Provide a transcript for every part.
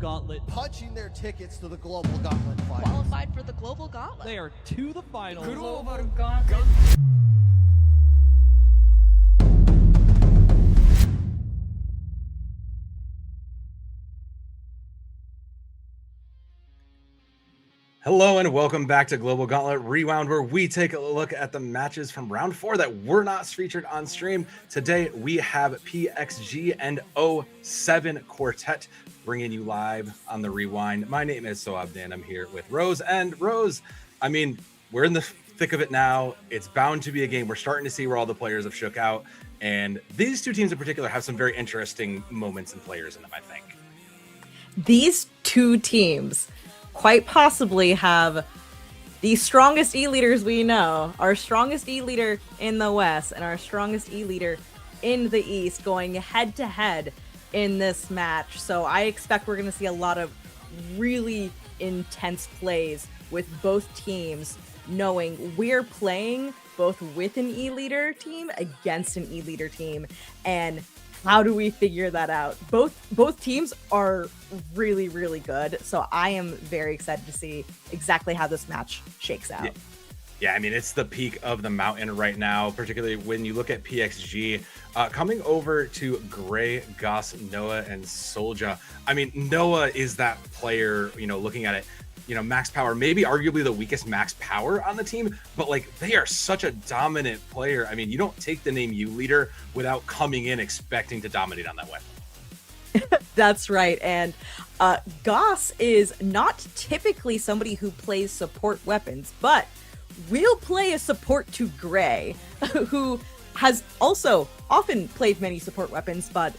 Gauntlet. Punching their tickets to the Global Gauntlet Finals. Qualified for the Global Gauntlet. They are to the finals. Global Gauntlet. Hello and welcome back to Global Gauntlet Rewound, where we take a look at the matches from round 4 that were not featured on stream. Today we have PxG and 07 Quartet bringing you live on the Rewind. My name is Soab Dan. I'm here with Rose. And Rose, I mean, we're in the thick of it now. It's bound to be a game. We're starting to see where all the players have shook out. And these two teams in particular have some very interesting moments and players in them, I think. These two teams quite possibly have the strongest E-leaders we know, our strongest E-leader in the West and our strongest E-leader in the East going head-to-head in this match. So I expect we're going to see a lot of really intense plays with both teams, knowing we're playing both with an E-leader team against an E-leader team, and how do we figure that out? Both teams are really, really good. So I am very excited to see exactly how this match shakes out. Yeah, I mean, it's the peak of the mountain right now, particularly when you look at PxG coming over to Gray, Goss, Noah, and Solja. I mean, Noah is that player, you know, looking at it, you know, max power, maybe arguably the weakest max power on the team, but like they are such a dominant player. I mean, you don't take the name U-leader without coming in expecting to dominate on that weapon. That's right. And Goss is not typically somebody who plays support weapons, but will play a support to Gray, who has also often played many support weapons, but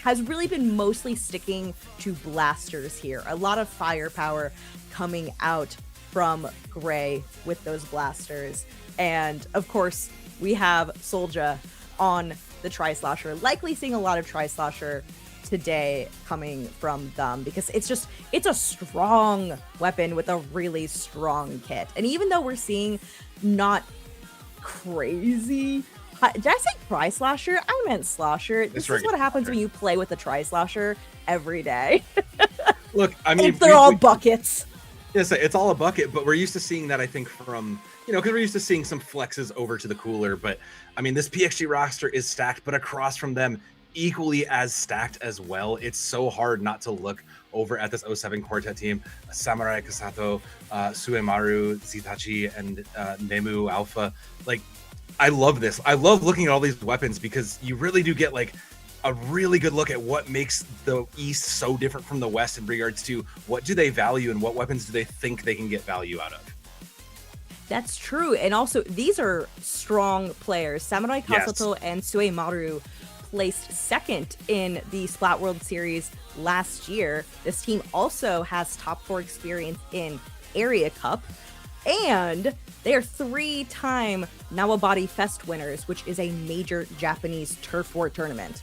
has really been mostly sticking to blasters here. A lot of firepower coming out from Gray with those blasters. And of course, we have Solja on the Tri-Slasher, likely seeing a lot of Tri-Slasher today coming from them, because it's a strong weapon with a really strong kit. And even though we're seeing not crazy, did I say Tri-Slasher? I meant Slasher. This is what happens when you play with a Tri-Slasher every day. Look, I mean, they're all buckets. Yes, it's all a bucket, but we're used to seeing that, I think, from, you know, because we're used to seeing some flexes over to the cooler. But I mean, this PxG roster is stacked, but across from them, equally as stacked as well. It's so hard not to look over at this 07 Quartet team. Samurai Kasato, Suemaru, Zitachi, and Nemu Alpha. Like, I love this. I love looking at all these weapons because you really do get like a really good look at what makes the East so different from the West in regards to what do they value and what weapons do they think they can get value out of. That's true. And also, these are strong players. Samurai Kasato and Suemaru placed second in the Splat World Series last year. This team also has top 4 experience in Area Cup, and they are 3-time Nawabari Fest winners, which is a major Japanese turf war tournament.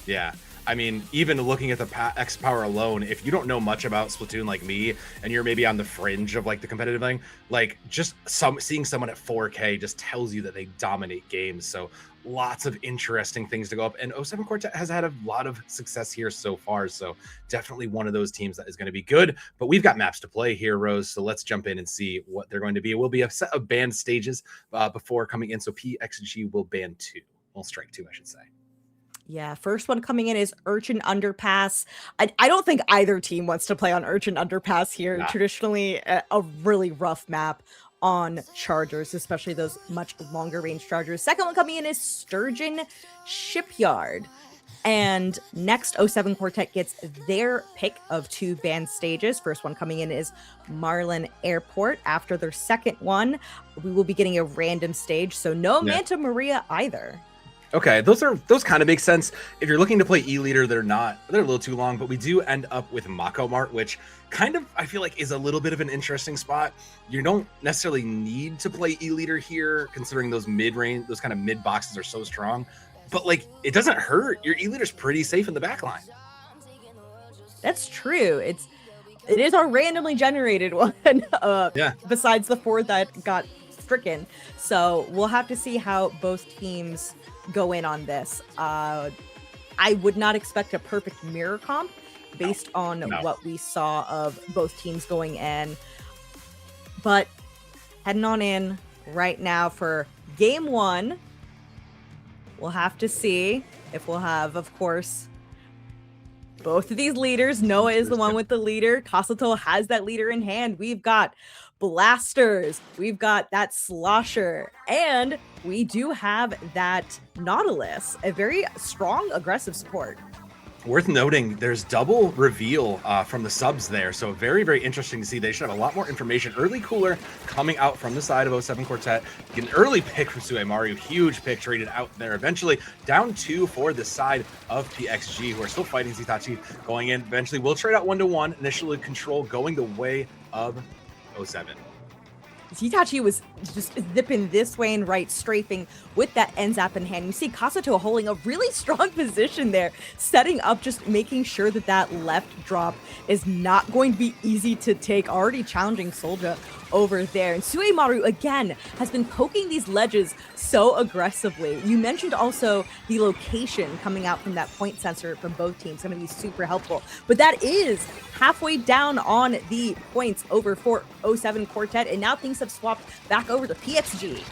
Yeah, I mean, even looking at the X Power alone, if you don't know much about Splatoon like me, and you're maybe on the fringe of like the competitive thing, like just seeing someone at 4K just tells you that they dominate games. So lots of interesting things to go up. And 07 Quartet has had a lot of success here so far. So definitely one of those teams that is going to be good. But we've got maps to play here, Rose. So let's jump in and see what they're going to be. It will be a set of banned stages before coming in. So PxG will ban 2. Well, strike 2, I should say. Yeah, first one coming in is Urchin Underpass. I don't think either team wants to play on Urchin Underpass here. Nah. Traditionally, a really rough map on chargers, especially those much longer range chargers. Second one coming in is Sturgeon Shipyard. And next, 07 Quartet gets their pick of 2 banned stages. First one coming in is Marlin Airport. After their second one, we will be getting a random stage. So no Manta Maria either. Okay, those kind of make sense. If you're looking to play E-leader, they're a little too long, but we do end up with Mako Mart, which kind of, I feel like, is a little bit of an interesting spot. You don't necessarily need to play E-leader here, considering those mid-range, those kind of mid boxes are so strong, but like, it doesn't hurt. Your E-leader's pretty safe in the back line. That's true. It is our randomly generated one, besides the 4 that got stricken. So we'll have to see how both teams go in on this. I I would not expect a perfect mirror comp based on No. what we saw of both teams going in. But heading on in right now for game 1. We'll have to see if we'll have, of course, both of these leaders. Noah is the one with the leader. Kasato has that leader in hand. We've got blasters. We've got that slosher. And we do have that Nautilus, a very strong, aggressive support. Worth noting, there's double reveal from the subs there, so very, very interesting to see. They should have a lot more information. Early cooler coming out from the side of 07 Quartet. Get an early pick from Suemaru, huge pick traded out there. Eventually, down 2 for the side of PxG, who are still fighting Zitachi going in. Eventually, we'll trade out 1-1. Initially, control going the way of 07. Zitachi was just zipping this way and right, strafing with that end zap in hand. You see Kasato holding a really strong position there, setting up, just making sure that that left drop is not going to be easy to take. Already challenging Soldier over there. And Suemaru, again, has been poking these ledges so aggressively. You mentioned also the location coming out from that point sensor from both teams. Going to be super helpful. But that is halfway down on the points over for 07 Quartet. And now things have swapped back over to PxG.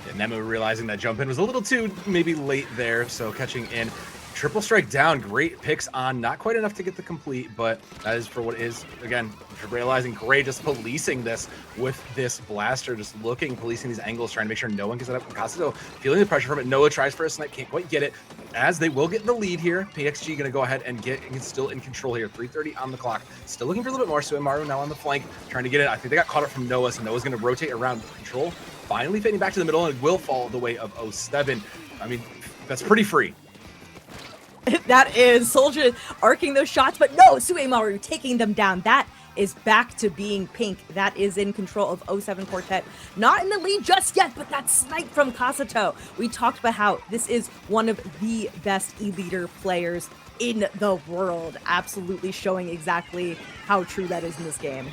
And Nemu realizing that jump in was a little too maybe late there, so catching in. Triple strike down, great picks on, not quite enough to get the complete, but that is for what it is. Again, realizing Gray just policing this with this blaster, just policing these angles, trying to make sure no one gets it up. Kasato feeling the pressure from it. Noah tries for a snipe, can't quite get it, as they will get the lead here. PxG gonna go ahead and still in control here. 3:30 on the clock. Still looking for a little bit more. Suemaru now on the flank, trying to get it. I think they got caught up from Noah, so Noah's gonna rotate around control. Finally fading back to the middle, and will fall the way of 07. I mean, that's pretty free. That is Soldier arcing those shots, but no, Suemaru taking them down. That is back to being pink. That is in control of 07 Quartet. Not in the lead just yet, but that snipe from Kasato. We talked about how this is one of the best E-leader players in the world. Absolutely showing exactly how true that is in this game.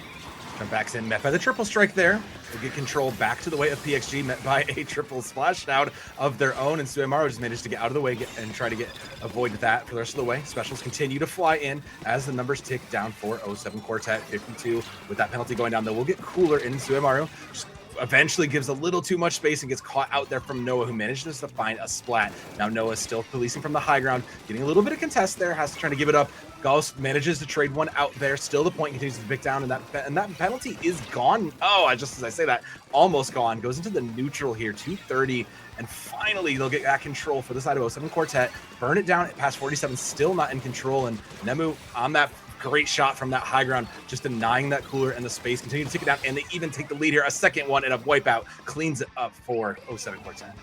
Jump backs in, met by the triple strike there. We'll get control back to the way of PxG, met by a triple splashdown of their own, and Suemaru just managed to get out of the way and try to avoid that for the rest of the way. Specials continue to fly in as the numbers tick down for 07 Quartet. 52 with that penalty going down, though. We'll get cooler in Suemaru. Just eventually gives a little too much space and gets caught out there from Noah, who manages to find a splat. Now Noah's still policing from the high ground, getting a little bit of contest there, has to try to give it up. Gauss manages to trade one out there. Still the point continues to pick down, and that penalty is gone. Oh, just as I say that, almost gone. Goes into the neutral here, 2:30, and finally they'll get that control for the side of 07 Quartet. Burn it down at past 47, still not in control, and Nemu on that great shot from that high ground, just denying that cooler and the space, continue to take it down, and they even take the lead here. A second one and a wipeout cleans it up for 07 Quartet.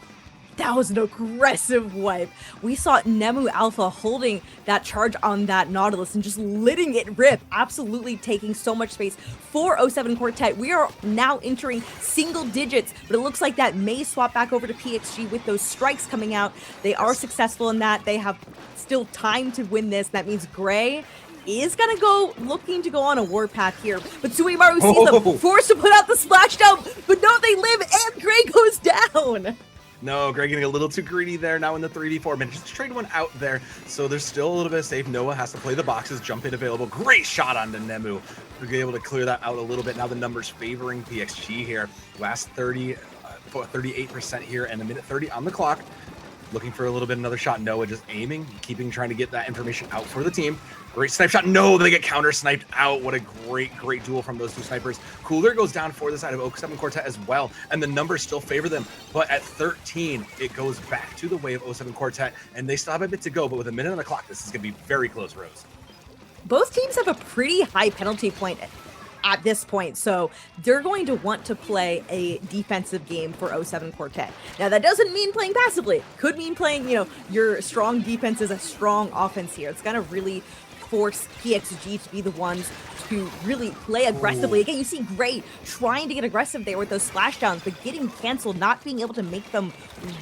That was an aggressive wipe. We saw Nemu Alpha holding that charge on that Nautilus and just letting it rip, absolutely taking so much space for 07 Quartet. We are now entering single digits, but it looks like that may swap back over to PxG with those strikes coming out. They are successful in that. They have still time to win this. That means Gray is gonna looking to go on a warpath here, but Suemaru sees them, forced to put out the splashdown, but no, they live, and Gray goes down. No, Greg getting a little too greedy there now in the 3v4. Manages to trade one out there, so there's still a little bit of safe. Noah has to play the boxes, jump in available. Great shot on the Nemu. We're able to clear that out a little bit. Now the numbers favoring PxG here. Last 38% here, and a minute 30 on the clock. Looking for a little bit another shot. Noah just aiming, trying to get that information out for the team. Great snipe shot. No, they get counter sniped out. What a great duel from those two snipers. Cooler goes down for the side of 07 Quartet as well, and the numbers still favor them. But at 13, it goes back to the way of 07 Quartet, and they still have a bit to go. But with a minute on the clock, this is going to be very close, Rose. Both teams have a pretty high penalty point at this point, so they're going to want to play a defensive game for 07 Quartet. Now, that doesn't mean playing passively. Could mean playing, your strong defense is a strong offense here. It's going to really force PxG to be the ones to really play aggressively. Again, you see Gray trying to get aggressive there with those splashdowns, but getting canceled, not being able to make them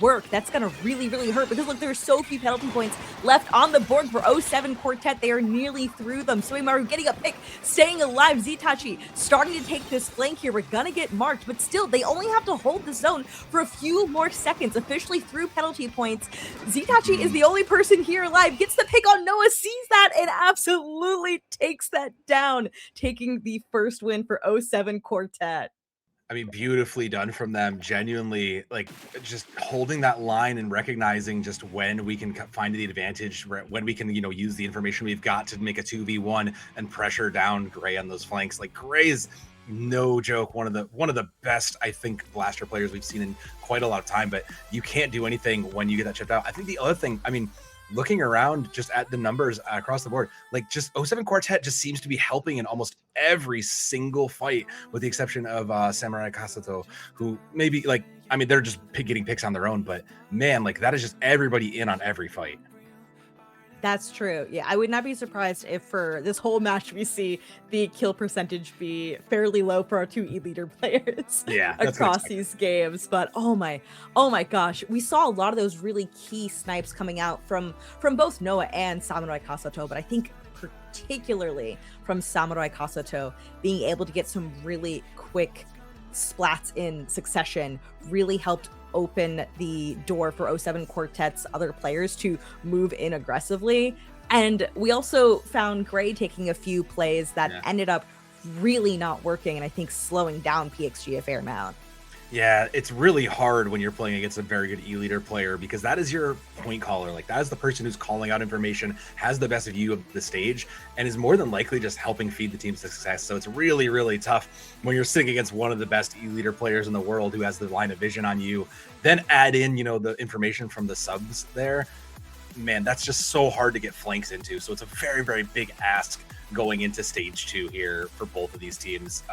work. That's going to really hurt, because look, there are so few penalty points left on the board for 07 Quartet. They are nearly through them. Suemaru getting a pick, staying alive. Zitachi Zitachi starting to take this flank here. We're gonna get marked, but still, they only have to hold the zone for a few more seconds, officially through penalty points. Zitachi is the only person here alive, gets the pick on Noah, sees that, and absolutely takes that down, taking the first win for 07 Quartet. I mean, beautifully done from them. Genuinely, like, just holding that line and recognizing just when we can find the advantage, when we can, use the information we've got to make a 2v1 and pressure down Gray on those flanks. Like, Gray is no joke, one of the best, I think, blaster players we've seen in quite a lot of time. But you can't do anything when you get that chipped out. I think the other thing, I mean, looking around just at the numbers across the board, like, just 07 Quartet just seems to be helping in almost every single fight, with the exception of Samurai Kasato, who maybe, like, I mean, they're just getting picks on their own, but man, like, that is just everybody in on every fight. That's true. Yeah, I would not be surprised if for this whole match we see the kill percentage be fairly low for our two E-leader players across these games. But oh my gosh, we saw a lot of those really key snipes coming out from both Noah and Samurai Kasato, but I think particularly from Samurai Kasato being able to get some really quick splats in succession really helped open the door for 07 Quartet's other players to move in aggressively. And we also found Gray taking a few plays that ended up really not working, and I think slowing down PxG a fair amount. Yeah, it's really hard when you're playing against a very good E-leader player, because that is your point caller. Like, that is the person who's calling out information, has the best view of the stage, and is more than likely just helping feed the team success. So it's really, really tough when you're sitting against one of the best E-leader players in the world who has the line of vision on you. Then add in, the information from the subs there. Man, that's just so hard to get flanks into. So it's a very, very big ask going into stage 2 here for both of these teams.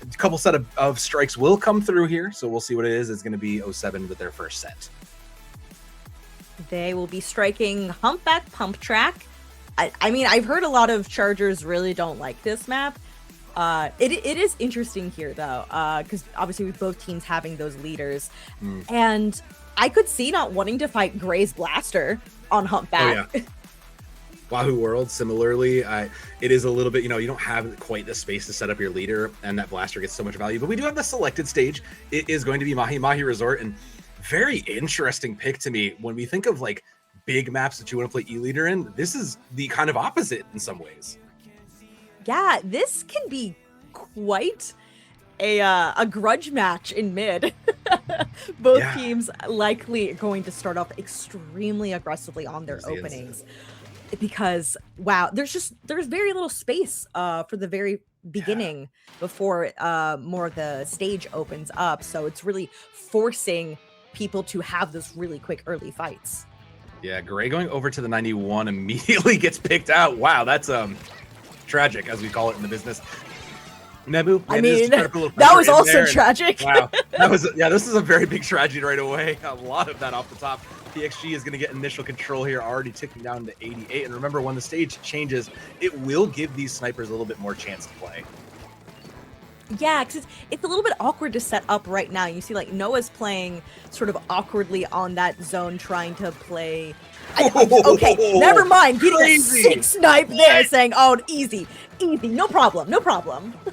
A couple set of strikes will come through here, so we'll see what it is. It's going to be 07 with their first set. They will be striking Humpback Pump Track. I mean, I've heard a lot of Chargers really don't like this map. It is interesting here, though, because obviously with both teams having those leaders. And I could see not wanting to fight Gray's Blaster on Humpback. Oh, yeah. Wahoo World, similarly, it is a little bit, you don't have quite the space to set up your leader, and that Blaster gets so much value. But we do have the selected stage. It is going to be Mahi-Mahi Resort, and very interesting pick to me. When we think of, like, big maps that you want to play E-leader in, this is the kind of opposite in some ways. Yeah, this can be quite a grudge match in mid. Both teams likely going to start off extremely aggressively on their openings. Because wow, there's very little space for the very beginning before more of the stage opens up, so it's really forcing people to have those really quick early fights. Yeah, Gray going over to the 91 immediately gets picked out. Wow, that's tragic, as we call it in the business. Nebu, I mean, that was also tragic. Wow, this is a very big tragedy right away. A lot of that off the top. PxG is going to get initial control here, already ticking down to 88. And remember, when the stage changes, it will give these snipers a little bit more chance to play. Yeah, because it's a little bit awkward to set up right now. You see, like, Noah's playing sort of awkwardly on that zone, trying to play. Okay, never mind. Getting a 6 snipe there, saying, "Oh, easy, no problem."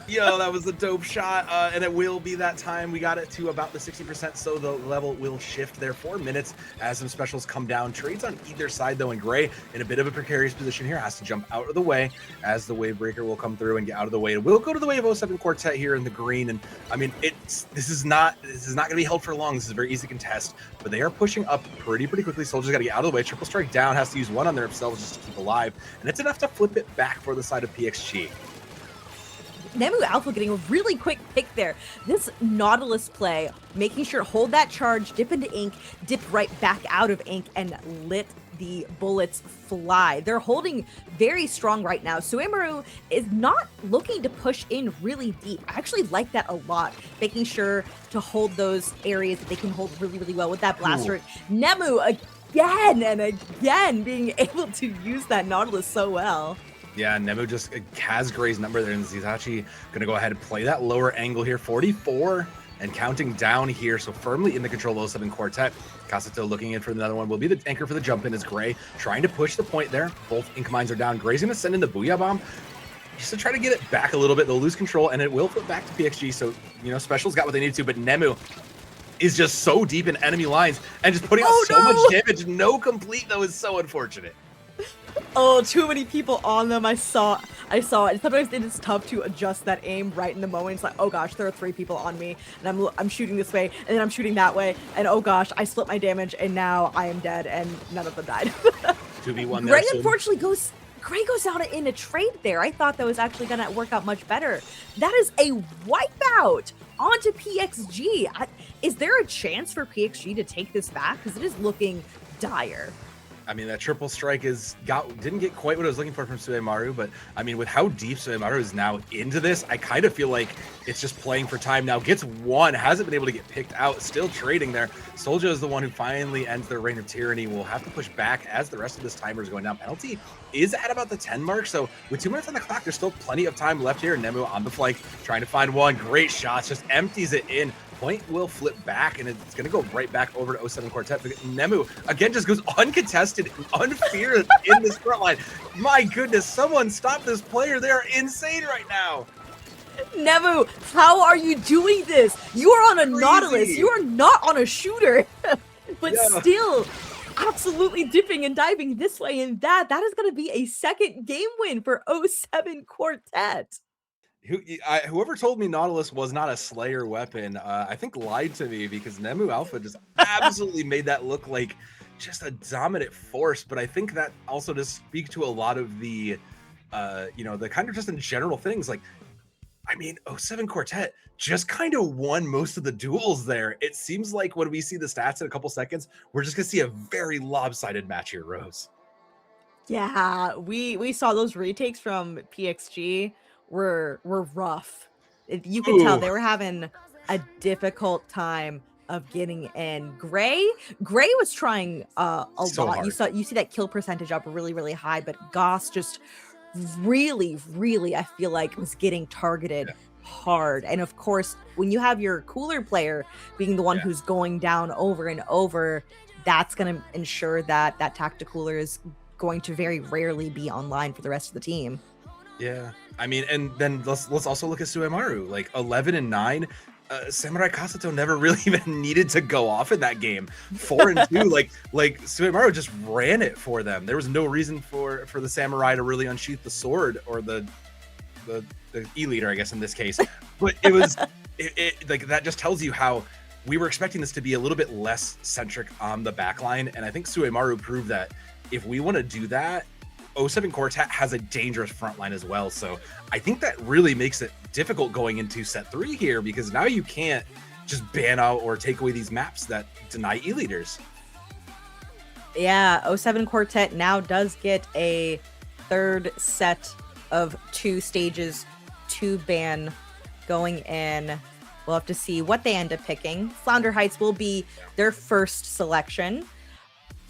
Yo, that was a dope shot, and it will be that time. We got it to about the 60%, so the level will shift there. 4 minutes as some specials come down. Trades on either side, though, and Gray in a bit of a precarious position here, has to jump out of the way as the wave breaker will come through and get out of the way. We'll go to the way of 07 Quartet here in the green, and I mean, this is not going to be held for long. This is a very easy contest, but they are pushing up pretty quickly. Soldiers got to get out of the way. Triple strike down, has to use one on themselves just to keep alive, and it's enough to flip it back for the side of PxG. Nemu Alpha getting a really quick pick there. This Nautilus play, making sure to hold that charge, dip into ink, dip right back out of ink, and let the bullets fly. They're holding very strong right now. Suemaru is not looking to push in really deep. I actually like that a lot, making sure to hold those areas that they can hold really well with that blaster. Nemu again and again being able to use that Nautilus so well. Yeah, Nemu just has Gray's number there, and Zitachi gonna go ahead and play that lower angle here. 44 and counting down here, so firmly in the control of 07 Quartet. Kasato looking in for another one, will be the anchor for the jump in as Gray trying to push the point there. Both ink mines are down. Gray's gonna send in the Booyah Bomb. just to try to get it back a little bit. They'll lose control, and it will flip back to PxG. So, you know, Special's got what they need to, but Nemu is just so deep in enemy lines and just putting out so much damage. No complete, though, is so unfortunate. Oh, too many people on them. I saw it. Sometimes it's tough to adjust that aim right in the moment. It's like, oh gosh, there are 3 people on me, and I'm shooting this way, and then I'm shooting that way, and oh gosh, I split my damage, and now I am dead, and none of them died. 2v1 there. Gray unfortunately goes out in a trade there. I thought that was actually gonna work out much better. That is a wipeout onto PxG. Is there a chance for PxG to take this back? Because it is looking dire. I mean, that triple strike didn't get quite what I was looking for from Suemaru, but I mean, with how deep Suemaru is now into this, I kind of feel like it's just playing for time now. Gets one, hasn't been able to get picked out, still trading there. Solja is the one who finally ends their reign of tyranny. Will have to push back as the rest of this timer is going down. Penalty is at about the 10 mark, so with 2 minutes on the clock, there's still plenty of time left here. Nemu on the flank, trying to find one. Great shots, just empties it in. Point will flip back, and it's going to go right back over to 07 Quartet. Nemu, again, just goes uncontested, unfeared in this front line. My goodness, someone stop this player. They are insane right now. Nemu, how are you doing this? You are on a Nautilus. You are not on a shooter. But still, absolutely dipping and diving this way and that. That is going to be a second game win for 07 Quartet. Whoever told me Nautilus was not a Slayer weapon, I think lied to me, because Nemu Alpha just absolutely made that look like just a dominant force. But I think that also does speak to a lot of the, you know, the kind of just in general things. Like, I mean, 07 Quartet just kind of won most of the duels there. It seems like when we see the stats in a couple seconds, we're just gonna see a very lopsided match here, Rose. Yeah, we saw those retakes from PxG. Were rough. You can tell they were having a difficult time of getting in. Gray was trying a lot. Hard. You see that kill percentage up really high, but Goss just really I feel like was getting targeted hard. And of course, when you have your cooler player being the one who's going down over and over, that's going to ensure that that tacticooler is going to very rarely be online for the rest of the team. Yeah, I mean, and then let's also look at Suemaru, like 11 and 9. Samurai Kasato never really even needed to go off in that game. 4 and 2, like Suemaru just ran it for them. There was no reason for the Samurai to really unsheath the sword, or the E-leader, I guess in this case. But it was like, that just tells you how we were expecting this to be a little bit less centric on the backline, and I think Suemaru proved that if we want to do that, 07 Quartet has a dangerous front line as well. So I think that really makes it difficult going into set 3 here, because now you can't just ban out or take away these maps that deny E-leaders. Yeah, 07 Quartet now does get a third set of 2 stages to ban going in. We'll have to see what they end up picking. Flounder Heights will be their first selection.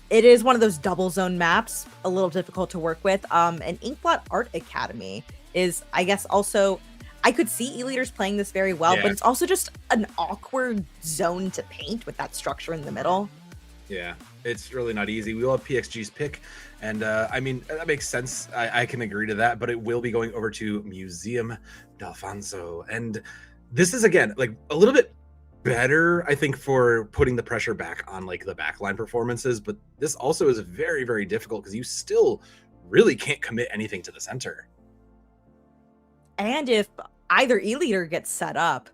It is one of those double zone maps, a little difficult to work with. And Inkblot Art Academy is, I guess, also, I could see E-leaders playing this very well, but it's also just an awkward zone to paint with that structure in the middle. Yeah, it's really not easy. We will have PxG's pick, and I mean, that makes sense. I can agree to that, but it will be going over to Museum d'Alfonso. And this is, again, like a little bit better, I think, for putting the pressure back on like the backline performances, but this also is very difficult because you still really can't commit anything to the center. And if either E-leader gets set up,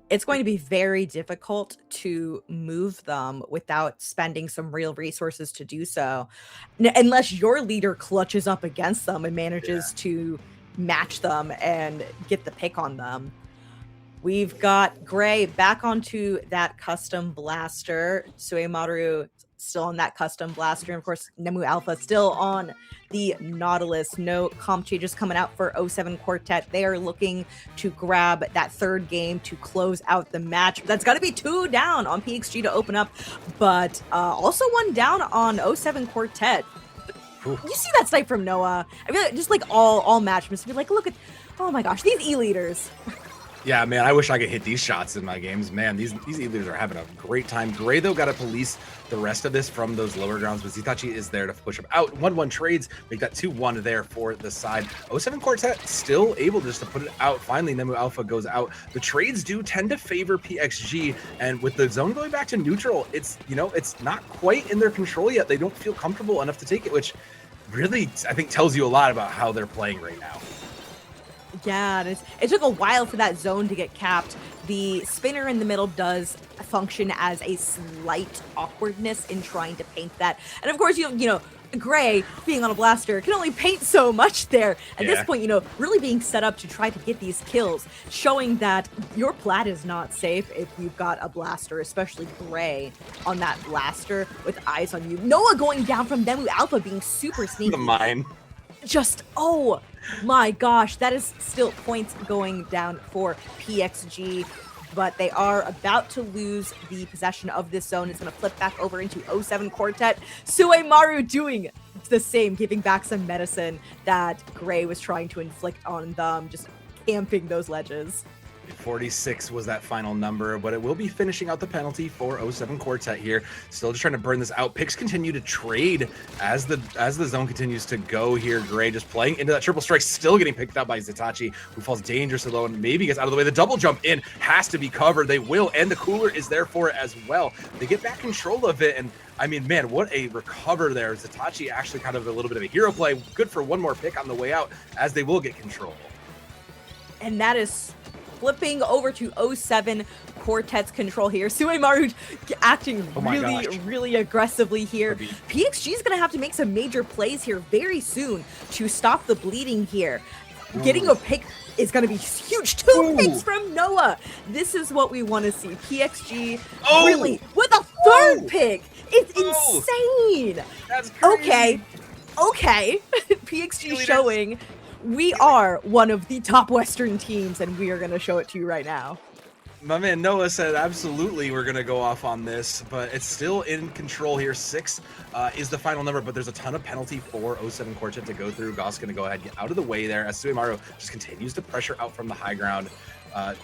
it's going to be very difficult to move them without spending some real resources to do so, unless your leader clutches up against them and manages to match them and get the pick on them. We've got Gray back onto that custom blaster. Suemaru still on that custom blaster. And of course, Nemu Alpha still on the Nautilus. No comp changes coming out for 07 Quartet. They are looking to grab that third game to close out the match. That's got to be 2 down on PxG to open up, but also 1 down on 07 Quartet. You see that snipe from Noah. I mean, just like all match, be like, look at, oh my gosh, these E-leaders. Yeah, man, I wish I could hit these shots in my games. Man, these E-leaders are having a great time. Gray, though, got to police the rest of this from those lower grounds, but Zitachi is there to push him out. 1-1 trades, make that 2-1 there for the side. 07 Quartet still able just to put it out. Finally, Nemu Alpha goes out. The trades do tend to favor PxG, and with the zone going back to neutral, it's, you know, it's not quite in their control yet. They don't feel comfortable enough to take it, which really, I think, tells you a lot about how they're playing right now. Yeah, and it took a while for that zone to get capped. The spinner in the middle does function as a slight awkwardness in trying to paint that. And of course, you know, Gray, being on a blaster, can only paint so much there. At this point, you know, really being set up to try to get these kills, showing that your plat is not safe if you've got a blaster, especially Gray on that blaster with eyes on you. Noah going down from Nemu Alpha being super sneaky. The mine. Just, oh my gosh, that is still points going down for PxG, but they are about to lose the possession of this zone. It's going to flip back over into 07 Quartet. Suemaru doing the same, giving back some medicine that Gray was trying to inflict on them, just camping those ledges. 46 was that final number, but it will be finishing out the penalty for 07 Quartet here. Still just trying to burn this out. Picks continue to trade as the zone continues to go here. Gray just playing into that triple strike, still getting picked up by Zitachi, who falls dangerously low and maybe gets out of the way. The double jump in has to be covered. They will, and the cooler is there for it as well. They get back control of it, and I mean, man, what a recover there. Zitachi actually kind of a little bit of a hero play. Good for one more pick on the way out, as they will get control. And that is flipping over to 07 Quartet's control here. Suemaru acting really aggressively here. PxG is going to have to make some major plays here very soon to stop the bleeding here. Getting a pick is going to be huge. Two picks from Noah. This is what we want to see. PxG really with a third pick. It's insane. That's crazy. Okay. PxG showing we are one of the top Western teams, and we are going to show it to you right now. My man Noah said absolutely we're going to go off on this, but it's still in control here. 6 is the final number, but there's a ton of penalty for 07 Quartet to go through. Goss going to go ahead and get out of the way there as Suemaru just continues to pressure out from the high ground.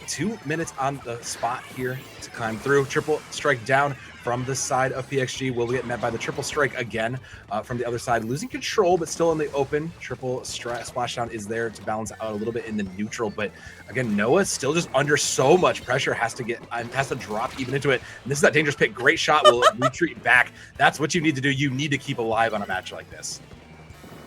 2 minutes on the spot here to climb through. Triple strike down from the side of PxG. Will get met by the triple strike again from the other side, losing control, but still in the open. Triple splashdown is there to balance out a little bit in the neutral, but again, Noah still just under so much pressure, has to drop even into it. And this is that dangerous pick. Great shot. Will retreat back. That's what you need to do. You need to keep alive on a match like this.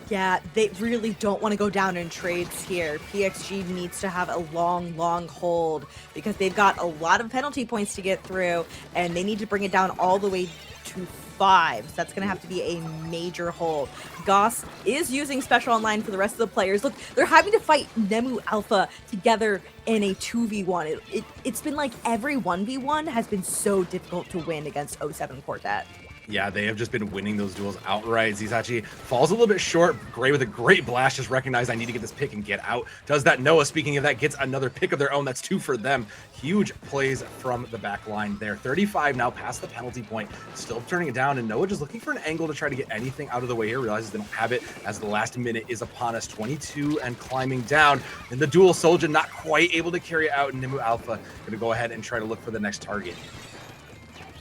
Yeah, they really don't want to go down in trades here. PxG needs to have a long hold because they've got a lot of penalty points to get through, and they need to bring it down all the way to 5. So that's going to have to be a major hold. Goss is using special online for the rest of the players. Look, they're having to fight Nemu Alpha together in a 2v1. It's been like every 1v1 has been so difficult to win against 07 Quartet. Yeah, they have just been winning those duels outright. Zitachi falls a little bit short. Gray with a great blast, just recognized I need to get this pick and get out. Does that. Noah, speaking of that, gets another pick of their own. That's 2 for them. Huge plays from the back line there. 35 now past the penalty point. Still turning it down, and Noah just looking for an angle to try to get anything out of the way here. Realizes they don't have it as the last minute is upon us. 22 and climbing down. And the dual soldier not quite able to carry it out. Nemu Alpha going to go ahead and try to look for the next target.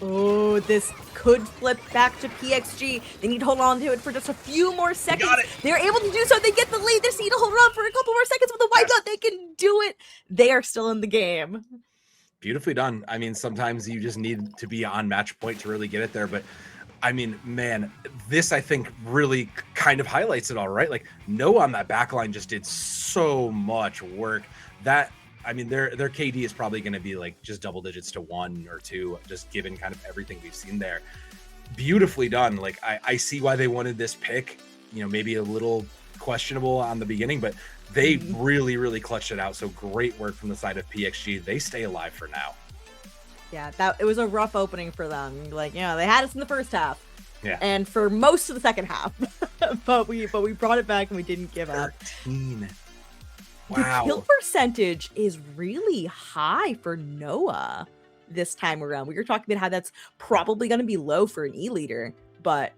Oh, this could flip back to PxG. They need to hold on to it for just a few more seconds. They're able to do so. They get the lead. They just need to hold on for a couple more seconds with the wipe out. They can do it. They are still in the game. Beautifully done. I mean, sometimes you just need to be on match point to really get it there. But I mean, man, this I think really kind of highlights it all, right? Like Noah on that back line just did so much work. That, I mean, their KD is probably going to be like just double digits to 1 or 2, just given kind of everything we've seen there. Beautifully done. Like I see why they wanted this pick, you know, maybe a little questionable on the beginning, but they really clutched it out. So great work from the side of PxG. They stay alive for now. Yeah, it was a rough opening for them. Like, you know, they had us in the first half. Yeah. And for most of the second half. but we brought it back and we didn't give up. 13. Wow. The kill percentage is really high for Noah this time around. We were talking about how that's probably going to be low for an E-leader, but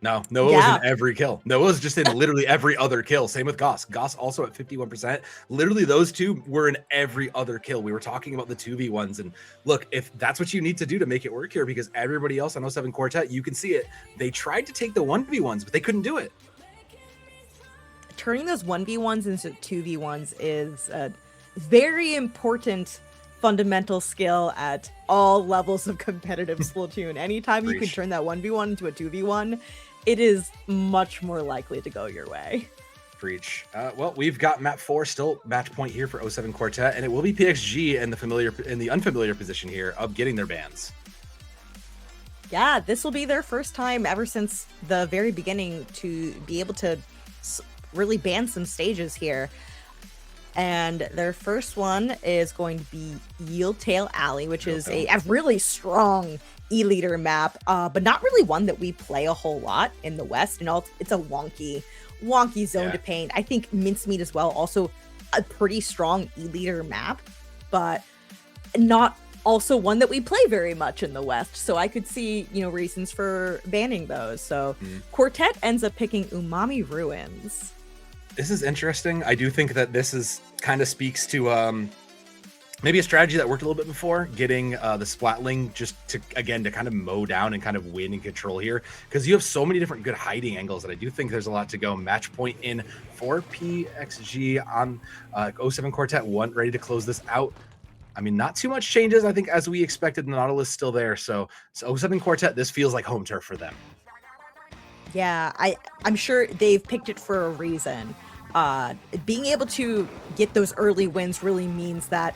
No, Noah was in every kill. Noah was just in literally every other kill. Same with Goss. Goss also at 51%. Literally, those two were in every other kill. We were talking about the 2v1s. And look, if that's what you need to do to make it work here, because everybody else on 07 Quartet, you can see it. They tried to take the 1v1s, but they couldn't do it. Turning those 1v1s into 2v1s is a very important fundamental skill at all levels of competitive Splatoon. Anytime you can turn that 1v1 into a 2v1, it is much more likely to go your way. Preach. Well, we've got map 4 still match point here for 07 Quartet, and it will be PxG in the unfamiliar position here of getting their bans. Yeah, this will be their first time ever since the very beginning to be able to really ban some stages here. And their first one is going to be Yield Tail Alley, which is a really strong E-liter map, but not really one that we play a whole lot in the West. And it's a wonky zone to paint. I think Mincemeat as well, also a pretty strong E-liter map, but not also one that we play very much in the West. So I could see, reasons for banning those. So Quartet ends up picking Umami Ruins. This is interesting. I do think that this is kind of speaks to maybe a strategy that worked a little bit before, getting the Splatling just to kind of mow down and kind of win and control here, because you have so many different good hiding angles that I do think there's a lot to go. Match point in for PxG on 07 Quartet 1, ready to close this out. I mean, not too much changes, I think, as we expected. The Nautilus still there, so 07 Quartet, this feels like home turf for them. Yeah, I'm sure they've picked it for a reason. Being able to get those early wins really means that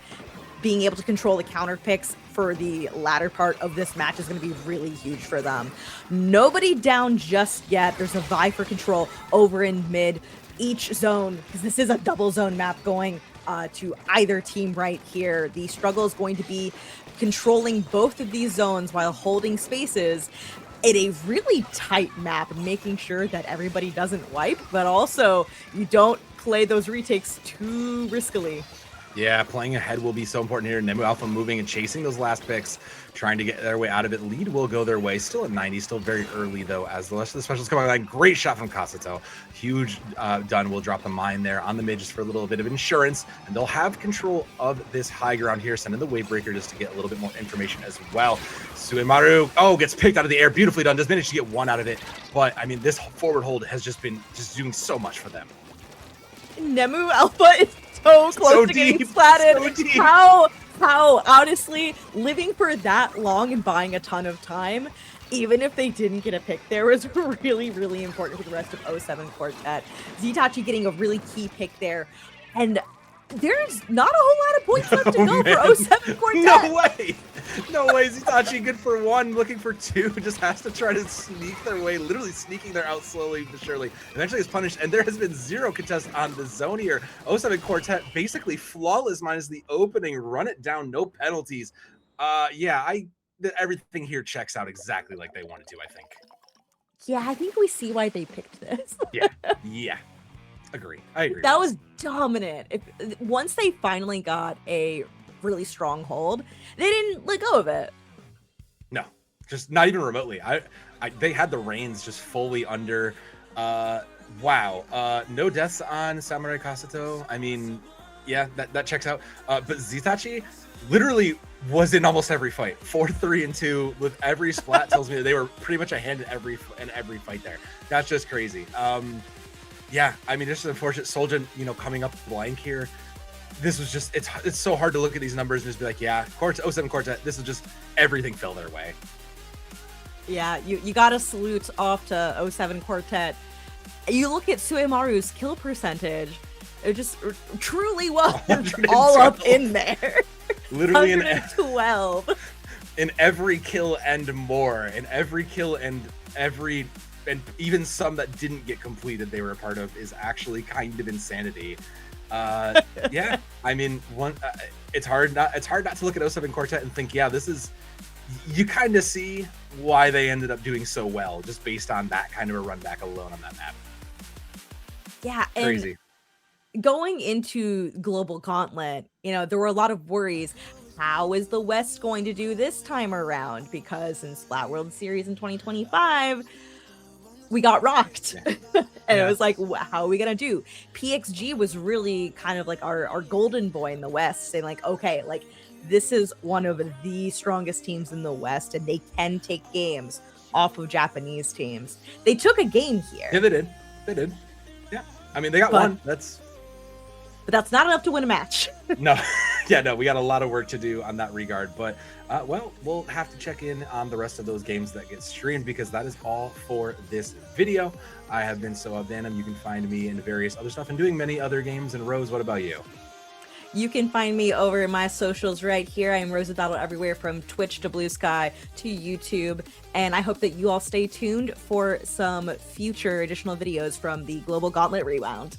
being able to control the counter picks for the latter part of this match is going to be really huge for them. Nobody down just yet. There's a vie for control over in mid. Each zone, because this is a double zone map going to either team right here. The struggle is going to be controlling both of these zones while holding spaces in a really tight map and making sure that everybody doesn't wipe, but also you don't play those retakes too riskily. Yeah, playing ahead will be so important here. Nemu Alpha moving and chasing those last picks, trying to get their way out of it. Lead will go their way. Still at 90, still very early, though, as the rest of the specials come out. Great shot from Kasato. Huge done. Will drop the mine there on the mid just for a little bit of insurance, and they'll have control of this high ground here. Send in the Wavebreaker just to get a little bit more information as well. Suemaru, gets picked out of the air. Beautifully done. Does manage to get one out of it, but, I mean, this forward hold has just been doing so much for them. Nemu Alpha is so close to getting splatted. So how honestly, living for that long and buying a ton of time, even if they didn't get a pick there, was really, really important for the rest of 07 Quartet. Zitachi getting a really key pick there, and there's not a whole lot of points left to go for 07 Quartet. No way. Zitachi good for 1, looking for 2. Just has to try to sneak their way, literally sneaking their out slowly but surely. Eventually is punished, and there has been 0 contest on the zone here. 07 Quartet basically flawless minus the opening. Run it down, no penalties. Everything here checks out exactly like they wanted to, I think. Yeah, I think we see why they picked this. Yeah. I agree. That was dominant. Once they finally got a really strong hold, they didn't let go of it. No, just not even remotely. They had the reins just fully under. Wow. No deaths on Samurai Kasato. I mean, yeah, that checks out. But Zitachi literally was in almost every fight. 4-3-2 with every splat tells me that they were pretty much a hand in every fight there. That's just crazy. Yeah, I mean, it's just unfortunate. Soljan, coming up blank here. This was just, it's so hard to look at these numbers and just be like, yeah, 07 Quartet, this is just, everything fell their way. Yeah, you got to salute off to 07 Quartet. You look at Suemaru's kill percentage, it just truly was all up in there. Literally 112. In every kill and more. In every kill and even some that didn't get completed they were a part of is actually kind of insanity. Yeah, I mean, it's hard not to look at 07 Quartet and think, yeah, this is, you kind of see why they ended up doing so well just based on that kind of a run back alone on that map. Yeah, and crazy. Going into Global Gauntlet, there were a lot of worries. How is the West going to do this time around? Because in Splat World Series in 2025, we got rocked. Yeah. And Yeah. it was like, how are we gonna do? PxG was really kind of like our golden boy in the West, saying like, okay, like this is one of the strongest teams in the West, and they can take games off of Japanese teams. They took a game here. Yeah, they did. They did. Yeah. I mean, they got one. But that's not enough to win a match. No. Yeah, no, we got a lot of work to do on that regard. But, well, we'll have to check in on the rest of those games that get streamed, because that is all for this video. I have been Soa Venom. You can find me in various other stuff and doing many other games. And Rose, what about you? You can find me over in my socials right here. I am Rose of Battle everywhere, from Twitch to Blue Sky to YouTube. And I hope that you all stay tuned for some future additional videos from the Global Gauntlet Rewound.